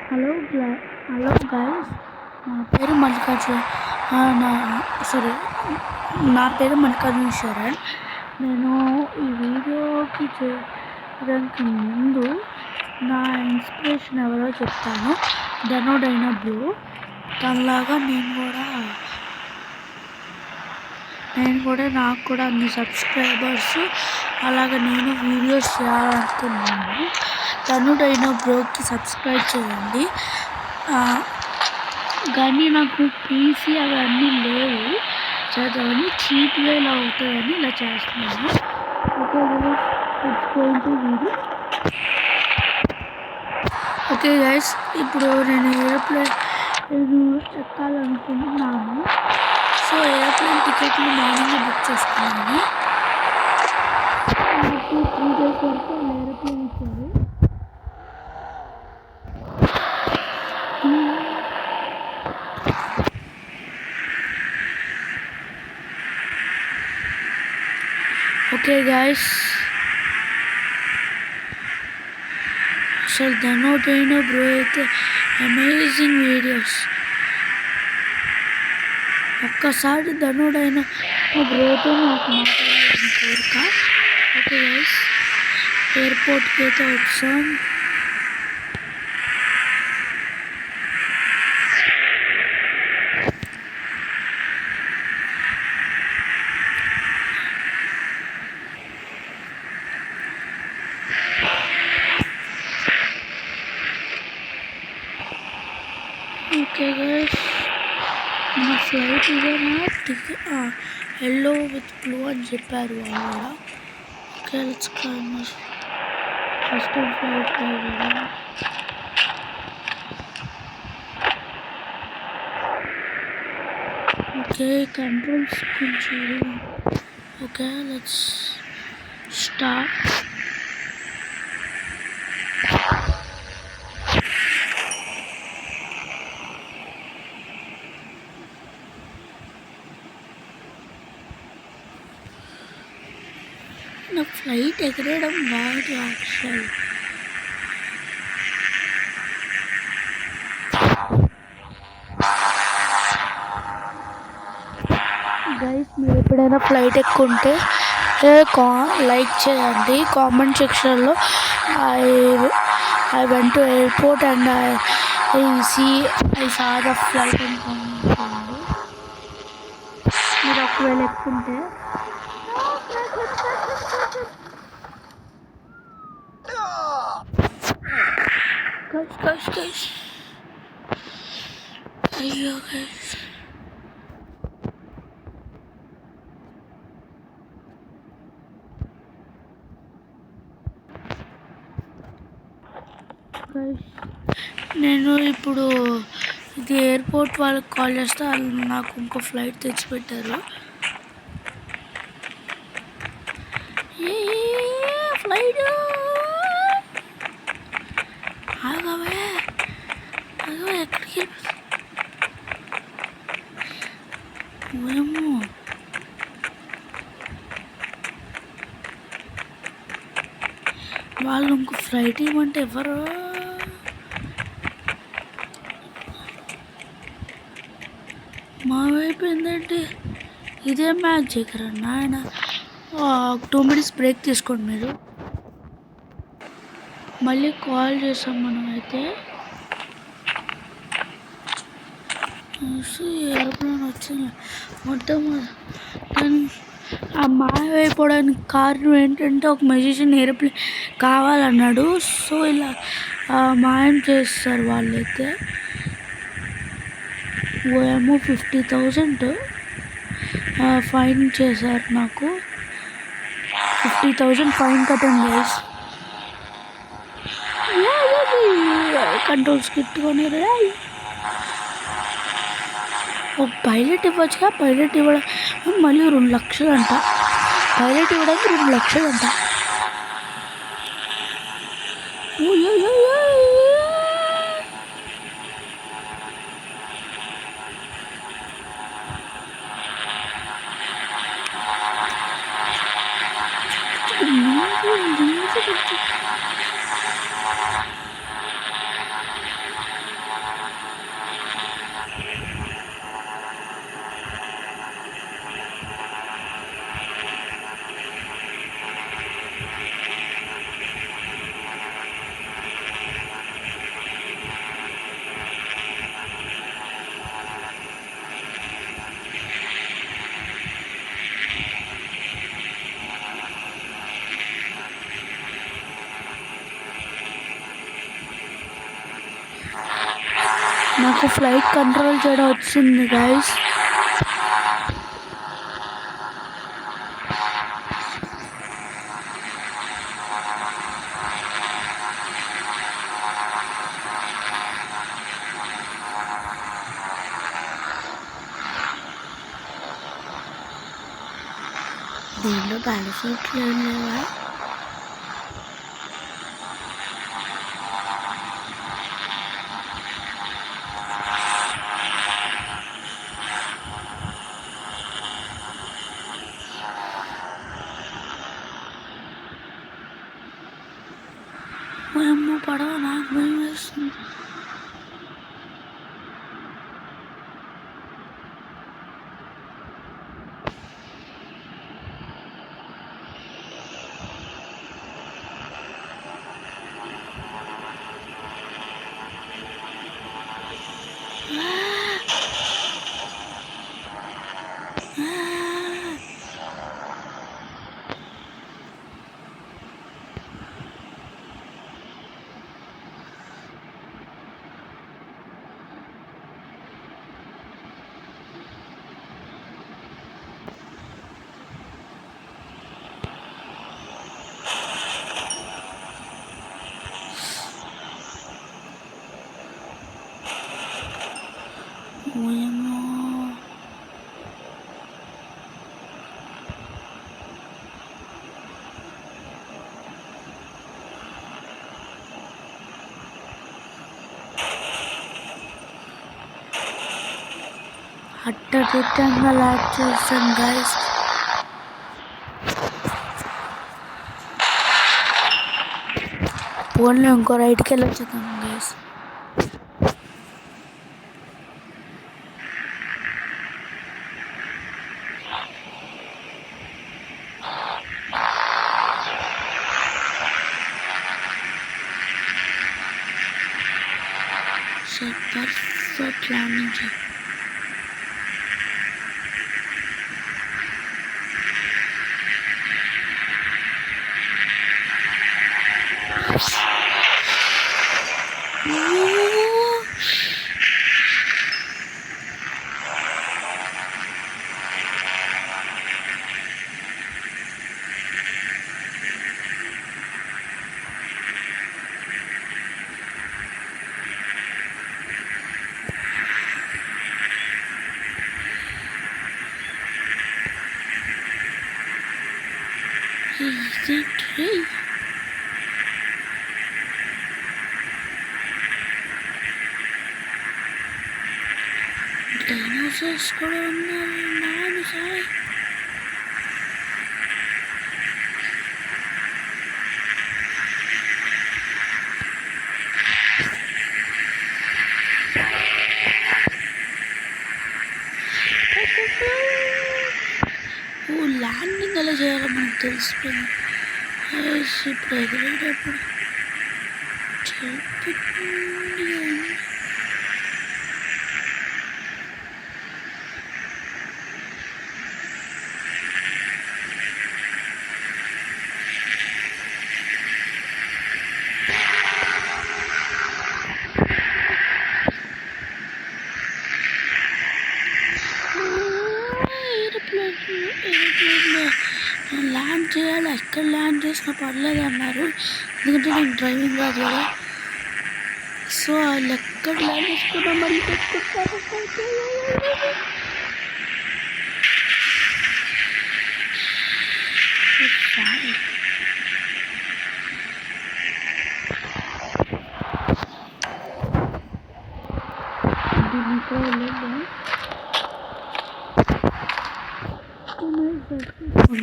Hello hello guys, నా పేరు మల్లికార్జున నా పేరు మల్లికార్జున శరణ్. నేను ఈ వీడియోకి చేయడానికి ముందు నా ఇన్స్పిరేషన్ ఎవరో చెప్తాను. ధనుడైన బ్రో. తనలాగా నేను కూడా నాకు కూడా అన్ని సబ్స్క్రైబర్స్, అలాగే నేను వీడియోస్ చేయాలనుకున్నాను. ధనుడైన బ్రోకి సబ్స్క్రైబ్ చేయండి. కానీ నాకు పీసీ అవన్నీ లేవు, చదవని చీప్ వేలో అవుతాయని ఇలా చేస్తున్నాను. ఓకే గైస్, ఇప్పుడు నేను ఏరోప్లేన్ ఎక్కాలనుకుంటున్నాను. సో ఏరోప్లేన్ టికెట్లు మార్నింగ్ బుక్ చేసుకున్నాను. 3 days వరకు ఏరోప్లేన్ ఇచ్చారు. ఓకే గైస్, అసలు ధనుడైన బ్రో అయితే అమేజింగ్ వీడియోస్. ఒక్కసారి ధనుడైన బ్రోతో నాకు మాట్లాడాలని కోరిక. ఓకే గైస్, ఎయిర్పోర్ట్కి అయితే వచ్చాం. ఓకే గైస్, మన ఫ్లైట్ ఇదేనా? ఎల్లో విత్ బ్లూ అని చెప్పారు వాళ్ళు కూడా. Okay, let's claim first flight కదా. ఓకే, కంట్రోల్స్ కొంచెం. Okay, let's start. నా ఫ్లైట్ ఎగరడం రాదు యాక్చువల్. గైస్, మీరు ఎప్పుడైనా ఫ్లైట్ ఎక్కుంటే లైక్ చేయండి. కామెంట్ సెక్షన్లో I went to airport and I saw the flight అని కామెంట్ చేయండి. మీరు ఒకవేళ ఎక్కుంటే guys. అయ్యో గైస్, నేను ఇప్పుడు ఇది ఎయిర్పోర్ట్ వాళ్ళకి కాల్ చేస్తే వాళ్ళు నాకు ఇంకో ఫ్లైట్ తెచ్చిపెట్టారు. ఫ్లైట్ ఆగవే ఎక్కడికి ఏమో. వాళ్ళు ఇంకో ఫ్లైట్ ఇవ్వమంటే ఎవరు? మా వైపు ఏంటంటే ఇదే మ్యాజిక్ రా నాయన. 2 minutes బ్రేక్ తీసుకోండి మీరు. మళ్ళీ కాల్ చేసాం మనం అయితే. ఏరోప్లేన్ వచ్చింది మొత్తం. ఆ మాయమైపోవడానికి కారణం ఏంటంటే ఒక మెజిషియన్ ఏరోప్లేన్ కావాలన్నాడు. సో ఇలా మాయం చేస్తారు వాళ్ళైతే. ఏమో 50,000 ఫైన్ చేశారు నాకు. 50,000 ఫైన్ కట్టండి గైస్. కంట్రోల్స్ పెట్టుకొని ఒక పైలట్ ఇవ్వచ్చుగా. పైలట్ ఇవ్వడం మళ్ళీ 2 లక్షలు అంట. పైలట్ ఇవ్వడానికి 2 లక్షలు అంట. నాకు ఫ్లైట్ కంట్రోల్ చేయడం వచ్చింది గైస్. దీంట్లో పారాషూట్లు ఏం లేవా? అమ్మ పడవ నాకు భయం వేస్తుంది. అట్టదిట్టంగా లాక్ చేస్తాం గైస్. ఫోన్లో ఇంకో రైట్కి వెళ్ళొచ్చుతాం గైస్. Perfect landing. డైనోసార్స్ కూడా ఉన్నారు. నాను సాయి ల్యాండింగ్ ఎలా చేయాలో మనకు తెలిసిపోయింది. ఇప్పుడు ఎగిరేటప్పుడు ల్యాండ్ చేయాలి. ఎక్కడ ల్యాండ్ చేసినా పర్లేదు అన్నారు, ఎందుకంటే నేను డ్రైవింగ్ రాదు కదా. సో వాళ్ళు ఎక్కడ ల్యాండ్ చేసుకున్నా మళ్ళీ పెట్టుకుంటారు.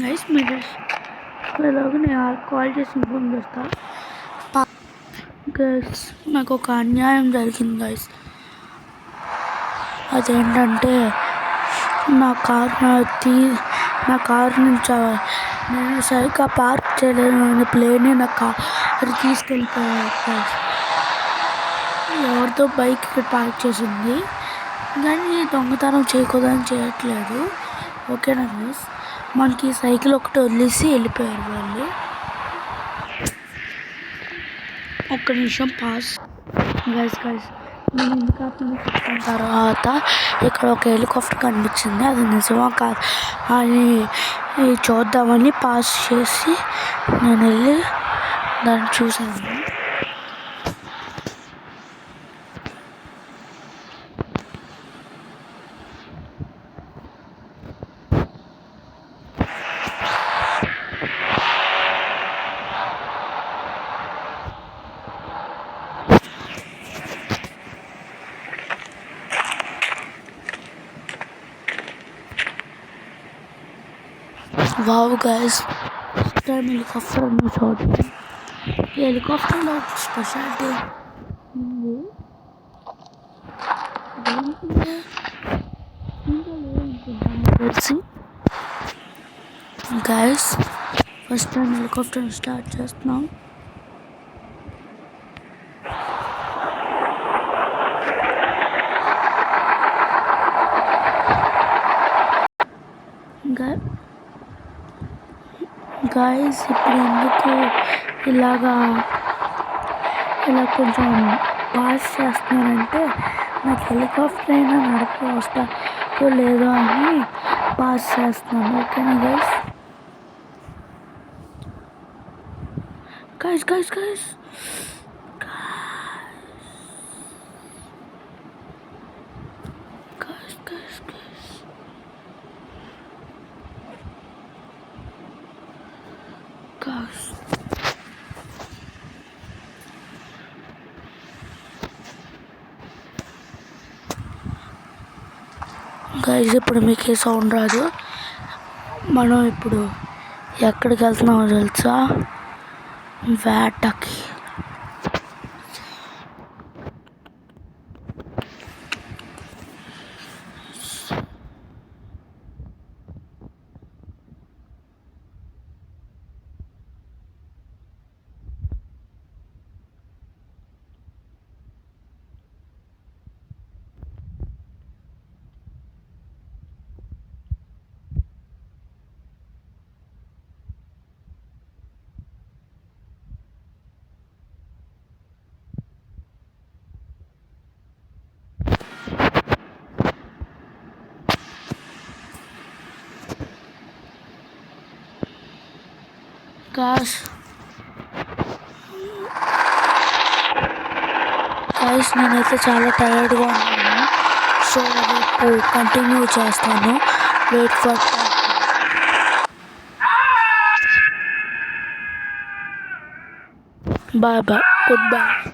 గైస్ మీరు ఎలాగో నేను కాల్ చేసి ఇన్ఫార్మ్ చేస్తా. గైస్ నాకు ఒక అన్యాయం జరిగింది గైస్. అదేంటంటే నా కార్ నుంచి నేను సరిగ్గా పార్క్ చేయలేని ప్లేనే నా కార్ తీసుకెళ్ళిపోయాను గైస్. ఎవరితో బైక్ ఇక్కడ పార్క్ చేసింది, కానీ దొంగతనం చేయకూడదని చేయట్లేదు. ఓకేనా గైస్, మనకి సైకిల్ ఒకటి వదిలేసి వెళ్ళిపోయారు వాళ్ళు. ఒక్క నిమిషం పాస్ గైస్ నేను ఎందుకు ఆపిన చెప్పిన తర్వాత ఇక్కడ ఒక హెలికాప్టర్ కనిపించింది, అది నిజమా కాదు అని చూద్దామని పాస్ చేసి నేను వెళ్ళి దాన్ని చూసాను. Wow guys, first time helicopter అన్న చూడండి. ఈ హెలికాప్టర్లో స్పెషాలిటీ ఉంది. తెలిసి guys first time helicopter start చేస్తున్నాం. గాయస్ ఇప్పుడు ఎందుకు ఇలా కొంచెం పాస్ చేస్తున్నానంటే నాకు హెలికాప్టర్ అయినా నడప వస్తాదో లేదో అని పాస్ చేస్తున్నాను. ఓకేనా guys? Guys guys guys guys guys guys guys guys ఇప్పుడు మీకు ఏ సౌండ్ రాదు. మనం ఇప్పుడు ఎక్కడికి వెళ్తున్నామో తెలుసా? వేటకి. గైస్ నేనైతే చాలా టైర్డ్గా ఉన్నాను. సో రేపు కంటిన్యూ చేస్తాను. Wait for bye bye, good bye.